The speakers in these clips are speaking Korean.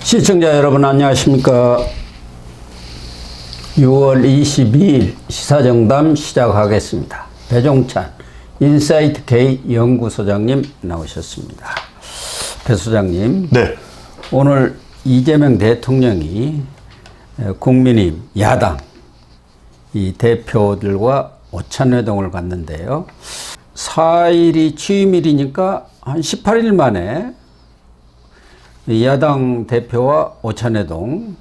시청자 여러분 안녕하십니까. 6월 22일 시사정담 시작하겠습니다. 배종찬 인사이트 K 연구소장님 나오셨습니다. 배 소장님, 네. 오늘 이재명 대통령이 국민의힘 야당 이 대표들과 오찬회동을 갔는데요. 4일이 취임일이니까 한 18일 만에 야당 대표와 오찬회동,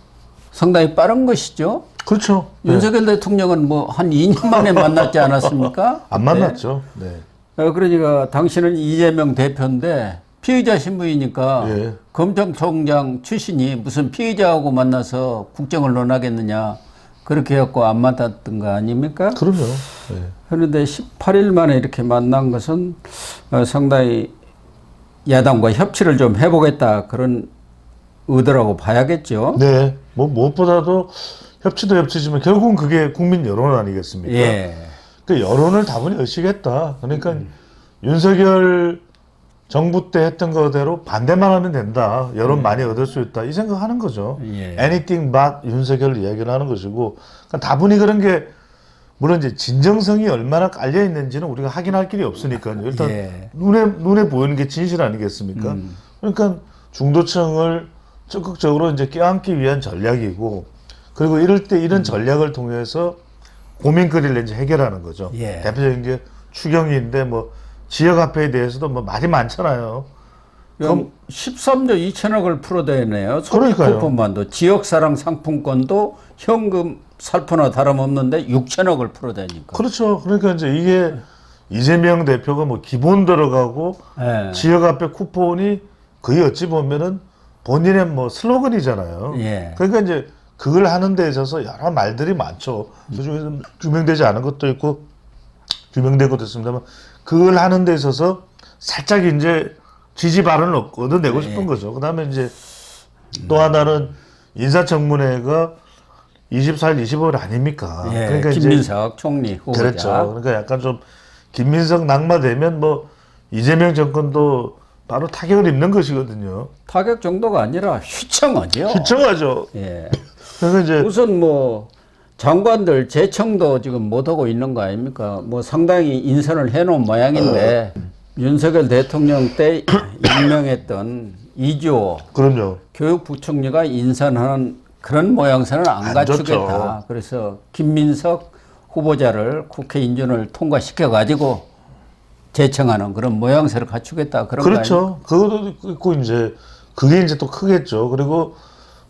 상당히 빠른 것이죠. 그렇죠. 윤석열 대통령은 뭐 한 2년 만에 만났지 않았습니까? 안 만났죠. 네. 그러니까 당신은 이재명 대표인데 피의자 신분이니까 예. 검찰총장 출신이 무슨 피의자하고 만나서 국정을 논하겠느냐, 그렇게 해갖고 안 만났던 거 아닙니까? 그럼요. 네. 그런데 18일 만에 이렇게 만난 것은 상당히 야당과 협치를 좀 해보겠다, 그런 의도라고 봐야겠죠. 네. 뭐 무엇보다도 협치도 협치지만 결국은 그게 국민 여론 아니겠습니까? 예. 그 여론을 다분히 의식했다. 그러니까 윤석열 정부 때 했던 거대로 반대만 하면 된다. 여론 많이 얻을 수 있다. 이 생각하는 거죠. 예. Anything but 윤석열 이야기를 하는 것이고, 그러니까 다분히 그런 게 물론 이제 진정성이 얼마나 깔려 있는지는 우리가 확인할 길이 없으니까요. 일단 예. 눈에 보이는 게 진실 아니겠습니까? 그러니까 중도층을 적극적으로 이제 껴안기 위한 전략이고, 그리고 이럴 때 이런 전략을 통해서 고민거리를 이제 해결하는 거죠. 예. 대표적인 게 추경인데 뭐 지역 화폐에 대해서도 뭐 말이 많잖아요. 그럼 13조 2천억을 풀어대네요. 그러니까요. 소비쿠폰만도 지역사랑 상품권도 현금 살포나 다름없는데 6천억을 풀어대니까. 그렇죠. 그러니까 이제 이게 이재명 대표가 뭐 기본 들어가고 예. 지역 화폐 쿠폰이 거의 어찌 보면은 본인의 뭐 슬로건이잖아요. 예. 그러니까 이제 그걸 하는 데 있어서 여러 말들이 많죠. 그중에서 규명되지 않은 것도 있고 규명된 것도 있습니다만, 그걸 하는 데 있어서 살짝 이제 지지 발언을 얻어내고 싶은 거죠. 그 다음에 이제 또 하나는 인사청문회가 24일, 25일 아닙니까? 예. 그러니까 김민석 이제 총리 후보자. 그렇죠. 그러니까 약간 좀 김민석 낙마되면 뭐 이재명 정권도 바로 타격을 입는 것이거든요. 타격 정도가 아니라 휘청하죠. 휘청하죠. 예. 그래서 이제 우선 뭐 장관들 재청도 지금 못하고 있는 거 아닙니까? 뭐 상당히 인선을 해놓은 모양인데 윤석열 대통령 때 임명했던 이주호 그럼요. 교육부총리가 인선하는 그런 모양새는 안 갖추겠다. 좋죠. 그래서 김민석 후보자를 국회 인준을 통과시켜가지고 재청하는 그런 모양새를 갖추겠다. 그런 그렇죠. 그것도 있고 이제 그게 이제 또 크겠죠. 그리고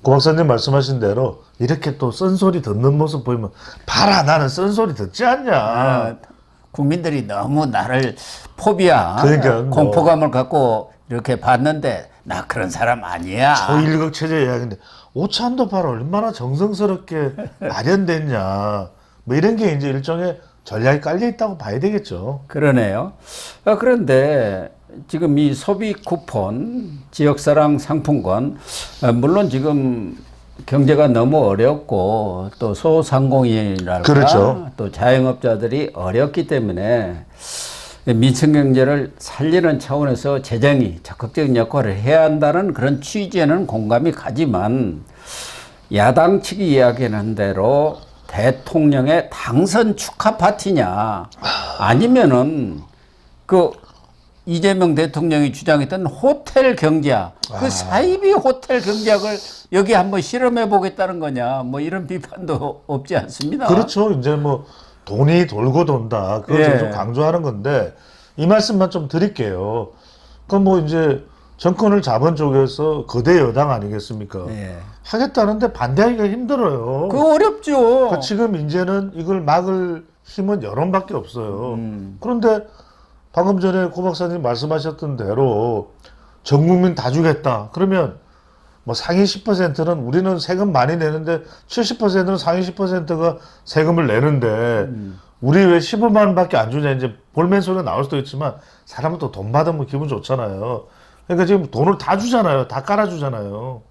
고 박사님 말씀하신 대로 이렇게 또 쓴소리 듣는 모습 보이면 봐라, 나는 쓴소리 듣지 않냐. 국민들이 너무 나를 포비아, 그러니까 공포감을 갖고 이렇게 봤는데 나 그런 사람 아니야. 초일극 체제 이야기인데 오찬도 봐라, 얼마나 정성스럽게 마련됐냐. 뭐 이런 게 이제 일종의 전략이 깔려 있다고 봐야 되겠죠. 그러네요. 그런데 지금 이 소비 쿠폰, 지역사랑 상품권, 물론 지금 경제가 너무 어렵고 또 소상공인이랄까, 그렇죠. 또 자영업자들이 어렵기 때문에 민생 경제를 살리는 차원에서 재정이 적극적인 역할을 해야 한다는 그런 취지에는 공감이 가지만, 야당 측이 이야기하는 대로 대통령의 당선 축하 파티냐, 아니면은 그 이재명 대통령이 주장했던 호텔 경제학, 그 사이비 호텔 경제학을 여기 한번 실험해 보겠다는 거냐, 뭐 이런 비판도 없지 않습니다. 그렇죠. 이제 뭐 돈이 돌고 돈다. 그걸 예. 좀 강조하는 건데, 이 말씀만 좀 드릴게요. 그럼 뭐 이제 정권을 잡은 쪽에서 거대 여당 아니겠습니까? 예. 하겠다는데 반대하기가 힘들어요. 그거 어렵죠. 그러니까 지금 이제는 이걸 막을 힘은 여론밖에 없어요. 그런데 방금 전에 고 박사님 말씀하셨던 대로 전 국민 다 주겠다. 그러면 뭐 상위 10%는 우리는 세금 많이 내는데 70%는 상위 10%가 세금을 내는데 우리 왜 15만 원밖에 안 주냐, 이제 볼멘 소리가 나올 수도 있지만 사람은 또 돈 받으면 기분 좋잖아요. 그러니까 지금 돈을 다 주잖아요. 다 깔아주잖아요.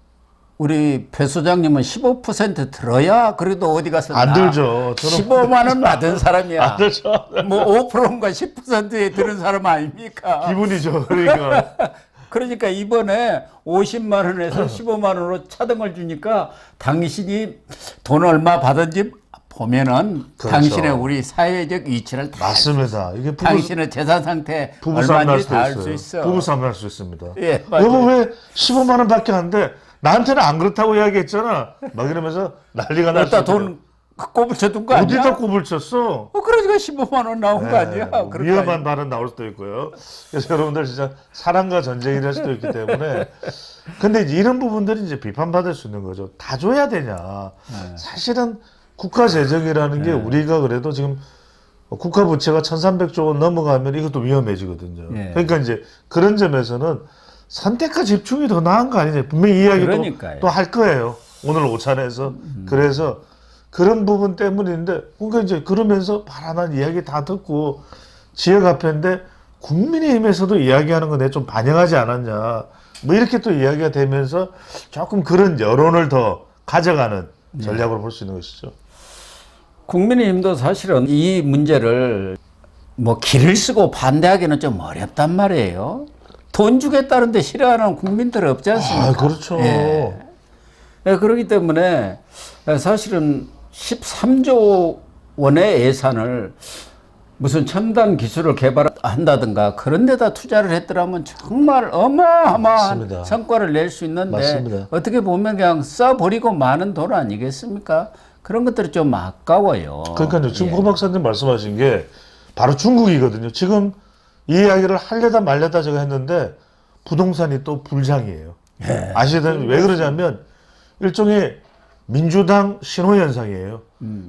우리 배 소장님은 15% 들어야 그래도 어디 가서 안 들죠. 저는 15만 원 받은 사람이야. 안 들죠. 뭐 5%인가 10%에 드는 사람 아닙니까? 기분이죠. 그러니까 그러니까 이번에 50만 원에서 15만 원으로 차등을 주니까 당신이 돈 얼마 받은지 보면은 그렇죠. 당신의 우리 사회적 위치를 다 맞습니다. 이게 당신의 재산 상태 부부싸움 날 얼마인지 수도 다 알 수 있어요. 있어. 부부싸움 날 수 있습니다. 예, 맞아요. 여보 왜 15만 원밖에 안 돼? 나한테는 안 그렇다고 이야기했잖아. 막 이러면서 난리가 날 수 갖다 있어요. 돈 꼽을 쳐둔 거 아니야? 어디다 꼽을 쳤어? 그러니까 15만 원 나온 거 아니야? 뭐 그럴 거 위험한 아니야? 발언 나올 수도 있고요. 그래서 여러분들 진짜 사랑과 전쟁이 될 수도 있기 때문에. 근데 이제 이런 부분들이 이제 비판받을 수 있는 거죠. 다 줘야 되냐. 사실은 국가 재정이라는 게 우리가 그래도 지금 국가 부채가 1,300조 원 넘어가면 이것도 위험해지거든요. 예. 그러니까 이제 그런 점에서는 선택과 집중이 더 나은 거 아니냐. 분명히 이야기 그러니까요. 또 할 거예요. 오늘 오찬에서. 그래서 그런 부분 때문인데, 그러니까 이제 그러면서 바라난 이야기 다 듣고 지역 화폐인데 국민의힘에서도 이야기하는 거 내가 좀 반영하지 않았냐. 뭐 이렇게 또 이야기가 되면서 조금 그런 여론을 더 가져가는 전략으로 볼 수 있는 것이죠. 국민의힘도 사실은 이 문제를 뭐 길을 쓰고 반대하기는 좀 어렵단 말이에요. 돈 주겠다는데 싫어하는 국민들 없지 않습니까? 아, 그렇죠. 예. 예, 그렇기 때문에 사실은 13조 원의 예산을 무슨 첨단 기술을 개발한다든가 그런 데다 투자를 했더라면 정말 어마어마한 맞습니다. 성과를 낼 수 있는데 맞습니다. 어떻게 보면 그냥 써버리고 마는 돈 아니겠습니까? 그런 것들이 좀 아까워요. 그러니까요. 지금 예. 고 박사님 말씀하신 게 바로 중국이거든요. 지금 이 이야기를 하려다 말려다 제가 했는데 부동산이 또 불장이에요. 예. 아시다시피 왜 그러냐면 일종의 민주당 신호현상이에요.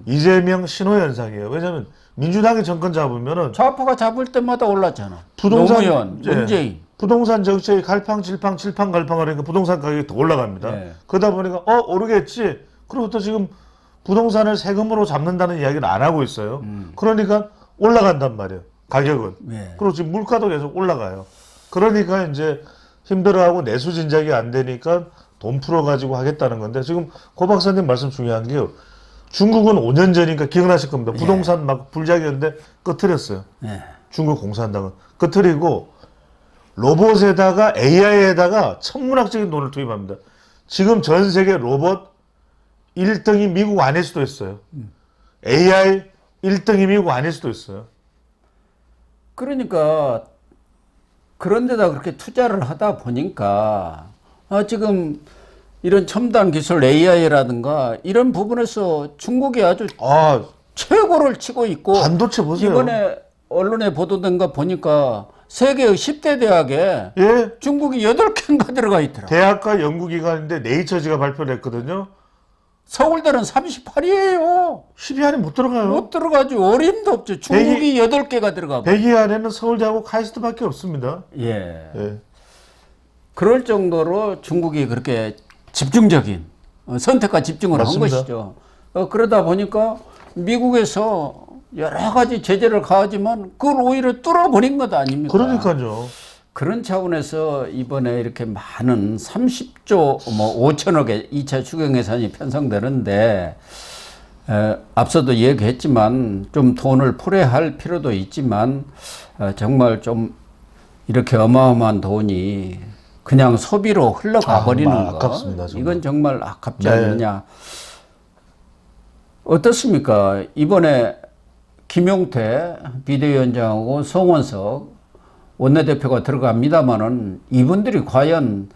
이재명 신호현상이에요. 왜냐하면 민주당이 정권 잡으면은 좌파가 잡을 때마다 올랐잖아. 부동산 노무현, 예, 문재인. 부동산 정책이 갈팡질팡 칠팡갈팡하니까 부동산 가격이 더 올라갑니다. 네. 그러다 보니까 오르겠지. 그리고 또 지금 부동산을 세금으로 잡는다는 이야기를 안 하고 있어요. 그러니까 올라간단 말이에요. 가격은. 네. 그리고 지금 물가도 계속 올라가요. 그러니까 이제 힘들어하고 내수 진작이 안 되니까 돈 풀어가지고 하겠다는 건데 지금 고 박사님 말씀 중요한 게요. 중국은 5년 전이니까 기억나실 겁니다. 부동산 막 불작이었는데 꺼트렸어요. 네. 중국 공산당은. 꺼트리고 로봇에다가 AI에다가 천문학적인 돈을 투입합니다. 지금 전 세계 로봇 1등이 미국 아닐 수도 있어요. AI 1등이 미국 아닐 수도 있어요. 그러니까 그런 데다 그렇게 투자를 하다 보니까 지금 이런 첨단 기술 AI라든가 이런 부분에서 중국이 아주 아, 최고를 치고 있고 반도체 보세요. 이번에 언론에 보도된 거 보니까 세계의 10대 대학에 예, 중국이 8개인가 들어가 있더라. 대학과 연구기관인데 네이처지가 발표를 했거든요. 서울대는 38이에요. 10위 안에 못 들어가요. 못 들어가지 어림도 없죠. 중국이 8개가 들어가. 100위 안에는 서울대하고 카이스트밖에 없습니다. 예. 예. 그럴 정도로 중국이 그렇게 집중적인 선택과 집중을 맞습니다. 한 것이죠. 그러다 보니까 미국에서 여러 가지 제재를 가하지만 그걸 오히려 뚫어버린 것 아닙니까? 그러니까요. 그런 차원에서 이번에 이렇게 많은 30조 5천억의 2차 추경 예산이 편성되는데 앞서도 얘기했지만 좀 돈을 풀어할 필요도 있지만 정말 좀 이렇게 어마어마한 돈이 그냥 소비로 흘러가 버리는 거 아깝습니다, 정말. 이건 정말 아깝지 네. 않느냐. 어떻습니까? 이번에 김용태 비대위원장하고 송원석 원내대표가 들어갑니다마는 이분들이 과연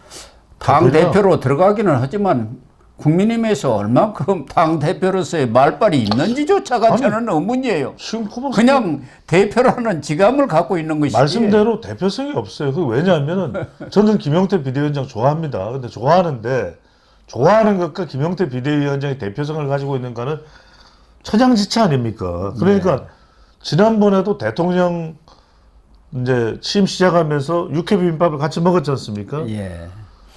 당대표로 들어가기는 하지만 국민의힘에서 얼만큼 당대표로서의 말발이 있는지조차가 저는 의문이에요. 지금 코박사 그냥 대표라는 지감을 갖고 있는 것이지. 말씀대로 대표성이 없어요. 그 왜냐하면은 저는 김용태 비대위원장 좋아합니다. 근데 좋아하는 것과 김용태 비대위원장의 대표성을 가지고 있는가는 천양지차 아닙니까? 그러니까 지난번에도 대통령 이제 취임 시작하면서 육회 비빔밥을 같이 먹었지 않습니까? 예.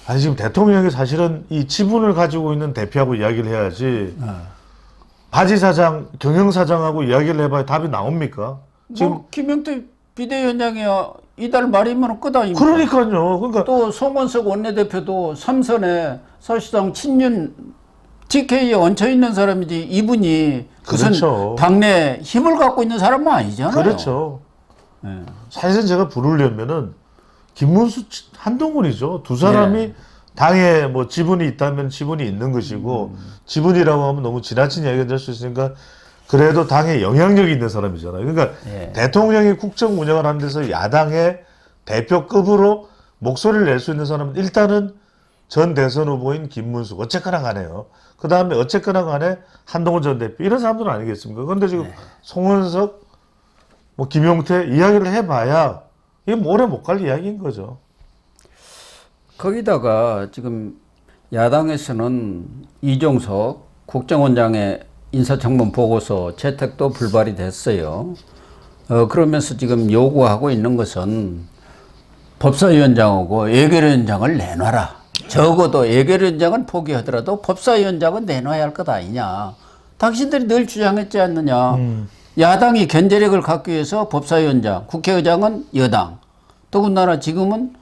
아니 지금 대통령이 사실은 이 지분을 가지고 있는 대표하고 이야기를 해야지. 바지 사장, 경영 사장하고 이야기를 해봐야 답이 나옵니까? 지금 뭐 김용태 비대위원장이야 이달 말이면 끝 아닙니까? 그러니까요. 그러니까 또 송원석 원내대표도 삼선에 사실상 친윤 TK에 얹혀 있는 사람이지 이분이 무슨 그렇죠. 당내 힘을 갖고 있는 사람은 아니잖아요. 그렇죠. 예. 사실은 제가 부르려면은 김문수, 한동훈이죠. 두 사람이 네. 당에 뭐 지분이 있다면 지분이 있는 것이고 지분이라고 하면 너무 지나친 이야기가 될 수 있으니까 그래도 당에 영향력이 있는 사람이잖아요. 그러니까 예. 대통령이 국정 운영을 하는 데서 야당의 대표급으로 목소리를 낼 수 있는 사람은 일단은 전 대선 후보인 김문수 어쨌거나 간에요. 그 다음에 어쨌거나 간에 한동훈 전 대표 이런 사람들은 아니겠습니까? 그런데 지금 송원석, 뭐 김용태 이야기를 해봐야 이게 뭐 오래 못 갈 이야기인 거죠. 거기다가 지금 야당에서는 이종석 국정원장의 인사청문 보고서 채택도 불발이 됐어요. 그러면서 지금 요구하고 있는 것은 법사위원장하고 예결위원장을 내놔라. 적어도 예결위원장은 포기하더라도 법사위원장은 내놔야 할 것 아니냐. 당신들이 늘 주장했지 않느냐. 야당이 견제력을 갖기 위해서 법사위원장, 국회의장은 여당. 더군다나 지금은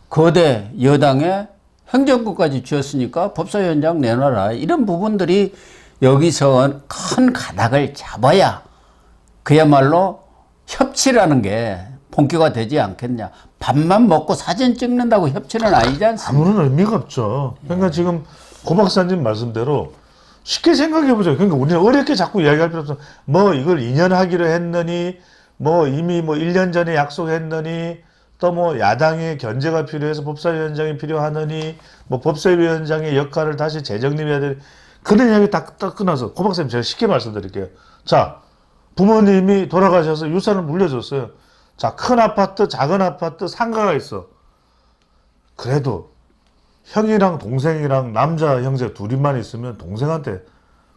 거대 여당에 행정부까지 쥐었으니까 법사위원장 내놔라. 이런 부분들이 여기서 큰 가닥을 잡아야 그야말로 협치라는 게 본격화 되지 않겠냐. 밥만 먹고 사진 찍는다고 협치는 아니지 않습니까? 아무런 의미가 없죠. 그러니까 지금 고 박사님 말씀대로 쉽게 생각해보죠. 그러니까 우리는 어렵게 자꾸 이야기할 필요 없어. 뭐 이걸 2년 하기로 했느니, 뭐 이미 뭐 1년 전에 약속했느니, 또 뭐 야당의 견제가 필요해서 법사위원장이 필요하느니, 뭐 법사위원장의 역할을 다시 재정립해야 될 그런 이야기 딱 끝나서 고 박사님 제가 쉽게 말씀드릴게요. 자, 부모님이 돌아가셔서 유산을 물려줬어요. 자, 큰 아파트, 작은 아파트, 상가가 있어. 그래도 형이랑 동생이랑 남자 형제 둘이만 있으면 동생한테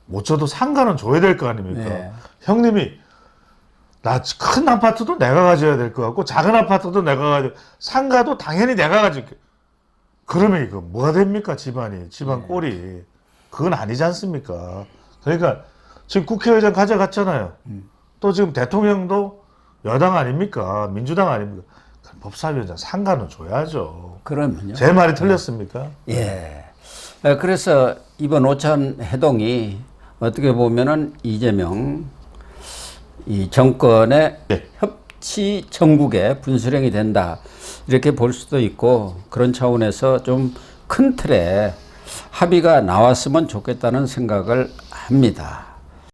못 줘도 상가는 줘야 될 거 아닙니까? 네. 형님이 나 큰 아파트도 내가 가져야 될 것 같고 작은 아파트도 내가 가져 상가도 당연히 내가 가질게. 그러면 이거 뭐가 됩니까? 집안 꼴이. 그건 아니지 않습니까? 그러니까 지금 국회의장 가져갔잖아요. 또 지금 대통령도 여당 아닙니까? 민주당 아닙니까? 법사위원장 상가는 줘야죠. 그러면요. 제 말이 틀렸습니까? 예. 그래서 이번 오찬 해동이 어떻게 보면은 이재명 이 정권의 협치 정국의 분수령이 된다. 이렇게 볼 수도 있고 그런 차원에서 좀 큰 틀에 합의가 나왔으면 좋겠다는 생각을 합니다.